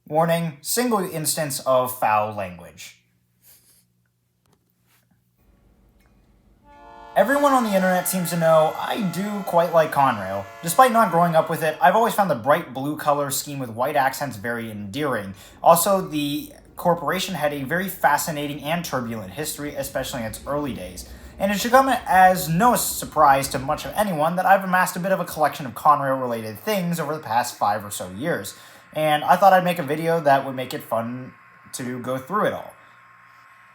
Warning, single instance of foul language. Everyone on the internet seems to know I do quite like Conrail. Despite not growing up with it, I've always found the bright blue color scheme with white accents very endearing. Also, the corporation had a very fascinating and turbulent history, especially in its early days. And it should come as no surprise to much of anyone that I've amassed a bit of a collection of Conrail-related things over the past 5 or so years. And I thought I'd make a video that would make it fun to go through it all.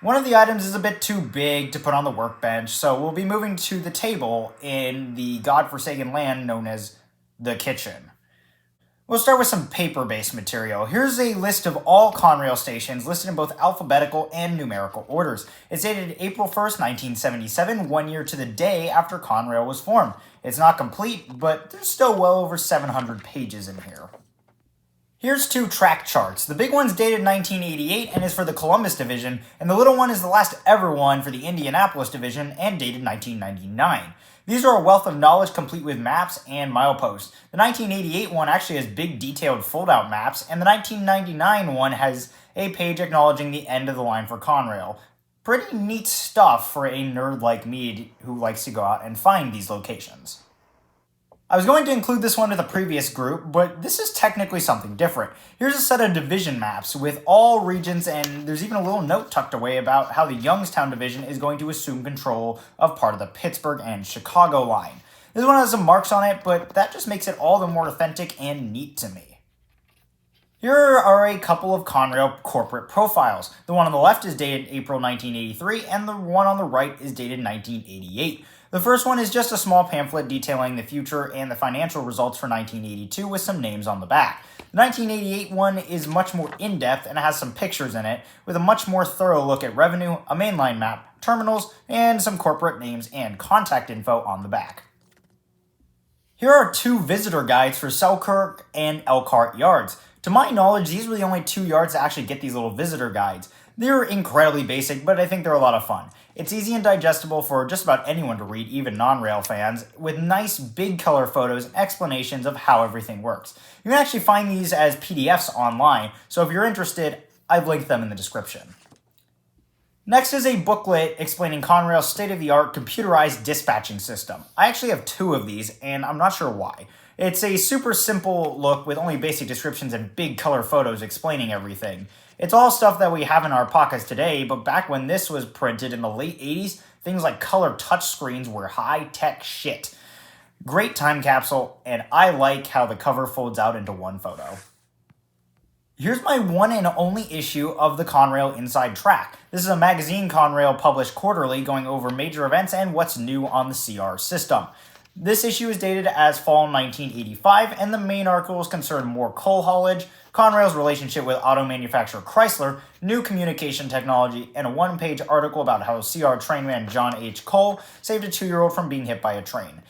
One of the items is a bit too big to put on the workbench, so we'll be moving to the table in the godforsaken land known as the kitchen. We'll start with some paper-based material. Here's a list of all Conrail stations listed in both alphabetical and numerical orders. It's dated April 1st, 1977, 1 year to the day after Conrail was formed. It's not complete, but there's still well over 700 pages in here. Here's 2 track charts. The big one's dated 1988 and is for the Columbus Division, and the little one is the last ever one for the Indianapolis Division and dated 1999. These are a wealth of knowledge complete with maps and mileposts. The 1988 one actually has big detailed fold-out maps, and the 1999 one has a page acknowledging the end of the line for Conrail. Pretty neat stuff for a nerd like me who likes to go out and find these locations. I was going to include this one to the previous group, but this is technically something different. Here's a set of division maps with all regions, and there's even a little note tucked away about how the Youngstown Division is going to assume control of part of the Pittsburgh and Chicago line. This one has some marks on it, but that just makes it all the more authentic and neat to me. Here are a couple of Conrail corporate profiles. The one on the left is dated April 1983, and the one on the right is dated 1988. The first one is just a small pamphlet detailing the future and the financial results for 1982 with some names on the back. The 1988 one is much more in-depth and has some pictures in it with a much more thorough look at revenue, a mainline map, terminals, and some corporate names and contact info on the back. Here are 2 visitor guides for Selkirk and Elkhart yards. To my knowledge, these were the only 2 yards to actually get these little visitor guides. They're incredibly basic, but I think they're a lot of fun. It's easy and digestible for just about anyone to read, even non-rail fans, with nice big color photos and explanations of how everything works. You can actually find these as PDFs online, so if you're interested, I've linked them in the description. Next is a booklet explaining Conrail's state-of-the-art computerized dispatching system. I actually have 2 of these, and I'm not sure why. It's a super simple look with only basic descriptions and big color photos explaining everything. It's all stuff that we have in our pockets today, but back when this was printed in the late 80s, things like color touchscreens were high-tech shit. Great time capsule, and I like how the cover folds out into one photo. Here's my one and only issue of the Conrail Inside Track. This is a magazine Conrail published quarterly going over major events and what's new on the CR system. This issue is dated as fall 1985, and the main articles concern more coal haulage, Conrail's relationship with auto manufacturer Chrysler, new communication technology, and a 1-page article about how CR trainman John H. Cole saved a 2-year-old from being hit by a train.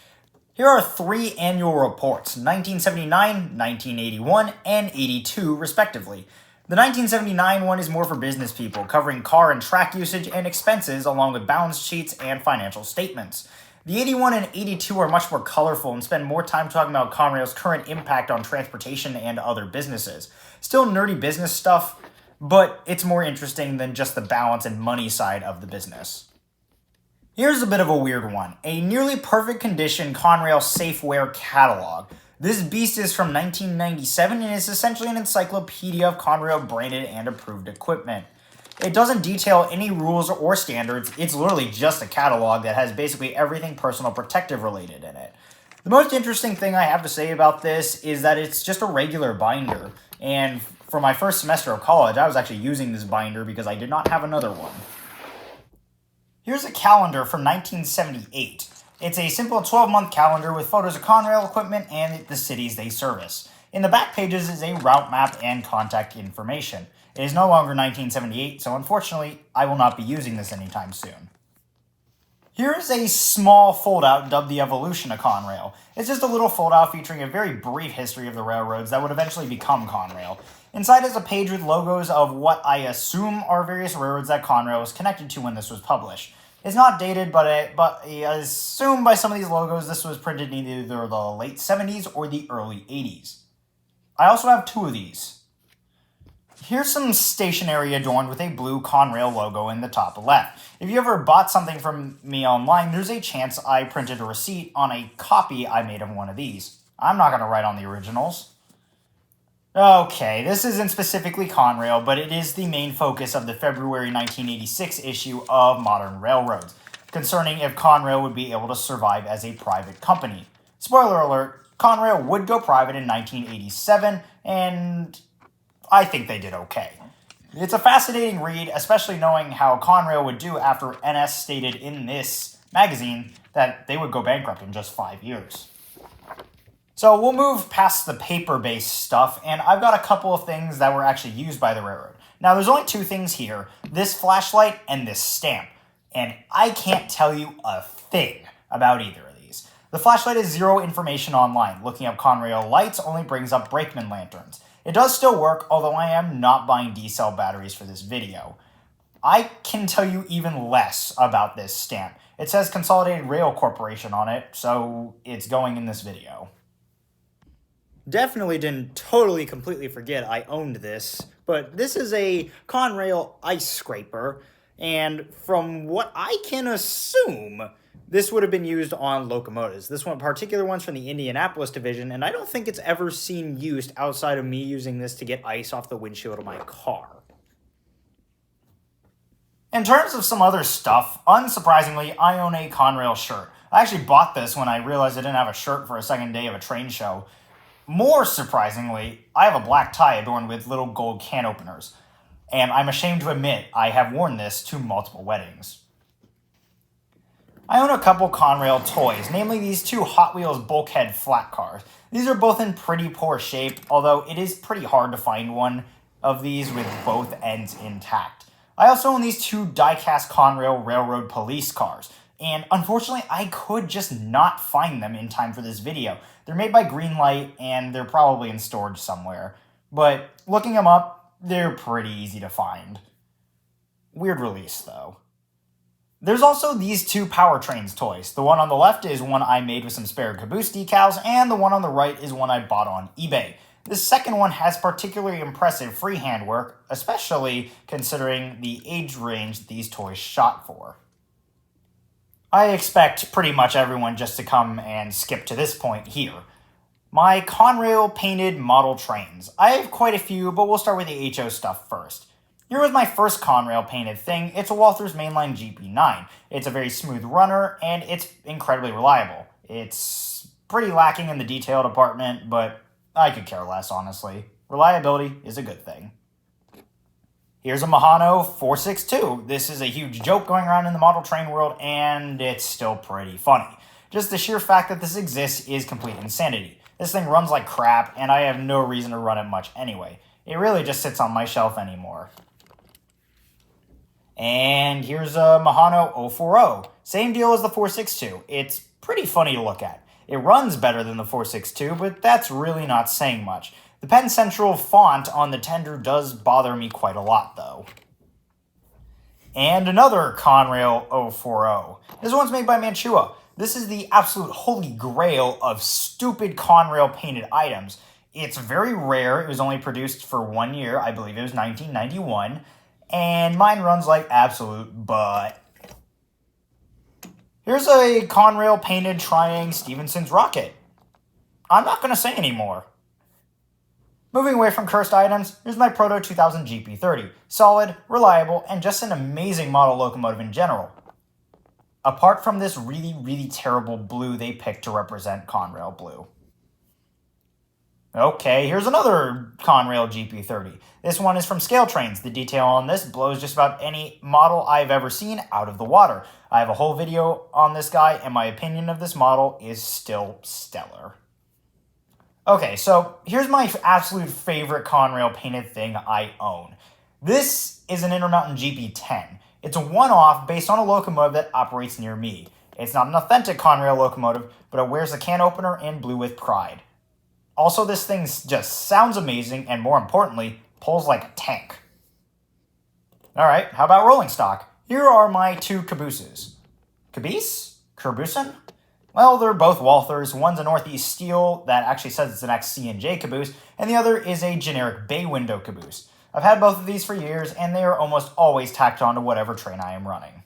Here are 3 annual reports, 1979, 1981, and 82 respectively. The 1979 one is more for business people, covering car and track usage and expenses along with balance sheets and financial statements. The 81 and 82 are much more colorful and spend more time talking about Conrail's current impact on transportation and other businesses. Still nerdy business stuff, but it's more interesting than just the balance and money side of the business. Here's a bit of a weird one. A nearly perfect condition Conrail Safeware catalog. This beast is from 1997 and is essentially an encyclopedia of Conrail branded and approved equipment. It doesn't detail any rules or standards, it's literally just a catalog that has basically everything personal protective related in it. The most interesting thing I have to say about this is that it's just a regular binder, and for my first semester of college, I was actually using this binder because I did not have another one. Here's a calendar from 1978. It's a simple 12-month calendar with photos of Conrail equipment and the cities they service. In the back pages is a route map and contact information. It is no longer 1978, so unfortunately, I will not be using this anytime soon. Here's a small fold-out dubbed the evolution of Conrail. It's just a little fold-out featuring a very brief history of the railroads that would eventually become Conrail. Inside is a page with logos of what I assume are various railroads that Conrail was connected to when this was published. It's not dated, but I assume by some of these logos this was printed in either the late 70s or the early 80s. I also have 2 of these. Here's some stationery adorned with a blue Conrail logo in the top left. If you ever bought something from me online, there's a chance I printed a receipt on a copy I made of one of these. I'm not going to write on the originals. Okay, this isn't specifically Conrail, but it is the main focus of the February 1986 issue of Modern Railroads, concerning if Conrail would be able to survive as a private company. Spoiler alert, Conrail would go private in 1987, and I think they did okay. It's a fascinating read, especially knowing how Conrail would do after NS stated in this magazine that they would go bankrupt in just 5 years. So we'll move past the paper-based stuff, and I've got a couple of things that were actually used by the railroad. Now, there's only two things here, this flashlight and this stamp, and I can't tell you a thing about either of these. The flashlight is zero information online. Looking up Conrail lights only brings up brakeman lanterns. It does still work, although I am not buying D-cell batteries for this video. I can tell you even less about this stamp. It says Consolidated Rail Corporation on it, so it's going in this video. Definitely didn't totally completely forget I owned this, but this is a Conrail ice scraper, and from what I can assume, this would have been used on locomotives. This one particular one's from the Indianapolis division, and I don't think it's ever seen used outside of me using this to get ice off the windshield of my car. In terms of some other stuff, unsurprisingly, I own a Conrail shirt. I actually bought this when I realized I didn't have a shirt for a second day of a train show. More surprisingly, I have a black tie adorned with little gold can openers, and I'm ashamed to admit I have worn this to multiple weddings. I own a couple Conrail toys, namely these two Hot Wheels bulkhead flat cars. These are both in pretty poor shape, although it is pretty hard to find one of these with both ends intact. I also own these two die-cast Conrail Railroad police cars, and unfortunately I could just not find them in time for this video. They're made by Greenlight, and they're probably in storage somewhere. But looking them up, they're pretty easy to find. Weird release, though. There's also these two Powertrains toys. The one on the left is one I made with some spare caboose decals, and the one on the right is one I bought on eBay. This second one has particularly impressive freehand work, especially considering the age range these toys shot for. I expect pretty much everyone just to come and skip to this point here. My Conrail painted model trains. I have quite a few, but we'll start with the HO stuff first. Here was my first Conrail painted thing. It's a Walthers Mainline GP9. It's a very smooth runner, and it's incredibly reliable. It's pretty lacking in the detail department, but I could care less, honestly. Reliability is a good thing. Here's a Mahano 462. This is a huge joke going around in the model train world, and it's still pretty funny. Just the sheer fact that this exists is complete insanity. This thing runs like crap, and I have no reason to run it much anyway. It really just sits on my shelf anymore. And here's a Mahano 040. Same deal as the 462. It's pretty funny to look at. It runs better than the 462, but that's really not saying much. The Penn Central font on the tender does bother me quite a lot, though. And another Conrail 040. This one's made by Mantua. This is the absolute holy grail of stupid Conrail painted items. It's very rare. It was only produced for 1 year. I believe it was 1991. And mine runs like absolute butt. Here's a Conrail painted Triang Stevenson's rocket. I'm not going to say anymore. Moving away from cursed items, here's my Proto 2000 GP30. Solid, reliable, and just an amazing model locomotive in general. Apart from this really, really terrible blue they picked to represent Conrail blue. Okay, here's another Conrail GP30. This one is from Scale Trains. The detail on this blows just about any model I've ever seen out of the water. I have a whole video on this guy, and my opinion of this model is still stellar. Okay, so here's my absolute favorite Conrail painted thing I own. This is an Intermountain GP10. It's a one-off based on a locomotive that operates near me. It's not an authentic Conrail locomotive, but it wears a can opener in blue with pride. Also, this thing just sounds amazing, and more importantly, pulls like a tank. Alright, how about rolling stock? Here are my two cabooses. Caboose? Caboosing? Well, they're both Walthers. One's a Northeast steel that actually says it's an XC&J caboose, and the other is a generic bay window caboose. I've had both of these for years, and they are almost always tacked onto whatever train I am running.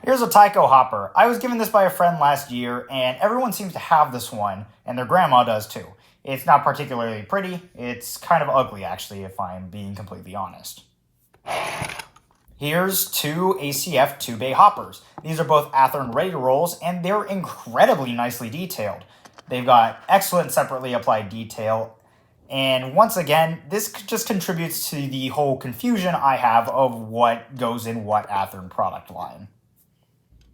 Here's a Tyco hopper. I was given this by a friend last year, and everyone seems to have this one, and their grandma does too. It's not particularly pretty. It's kind of ugly, actually, if I'm being completely honest. Here's two ACF 2-bay hoppers. These are both Athearn ready rolls, and they're incredibly nicely detailed. They've got excellent separately applied detail, and once again, this just contributes to the whole confusion I have of what goes in what Athearn product line.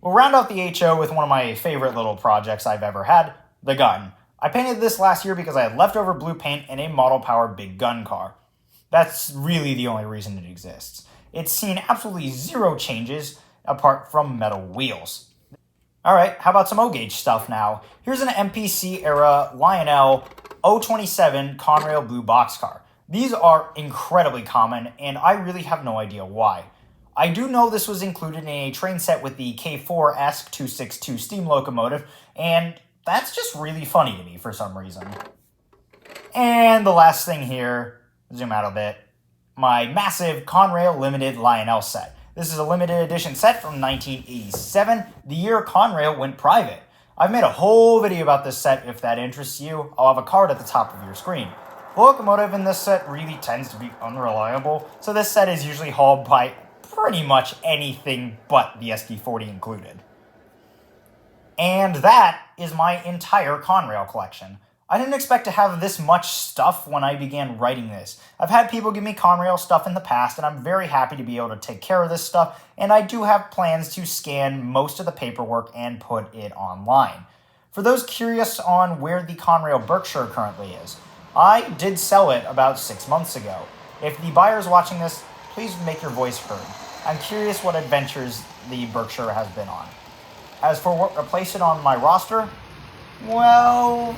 We'll round out the HO with one of my favorite little projects I've ever had, the gun. I painted this last year because I had leftover blue paint in a model-powered big gun car. That's really the only reason it exists. It's seen absolutely zero changes apart from metal wheels. Alright, how about some O-gauge stuff now? Here's an MPC era Lionel 027 Conrail blue boxcar. These are incredibly common, and I really have no idea why. I do know this was included in a train set with the K4 ESC 262 steam locomotive, and that's just really funny to me for some reason. And the last thing here, zoom out a bit, my massive Conrail limited Lionel set. This is a limited edition set from 1987, the year Conrail went private. I've made a whole video about this set if that interests you. I'll have a card at the top of your screen. The locomotive in this set really tends to be unreliable, so this set is usually hauled by pretty much anything but the SD40 included. And that is my entire Conrail collection. I didn't expect to have this much stuff when I began writing this. I've had people give me Conrail stuff in the past, and I'm very happy to be able to take care of this stuff, and I do have plans to scan most of the paperwork and put it online. For those curious on where the Conrail Berkshire currently is, I did sell it about 6 months ago. If the buyer's watching this, please make your voice heard. I'm curious what adventures the Berkshire has been on. As for what replaced it on my roster, well,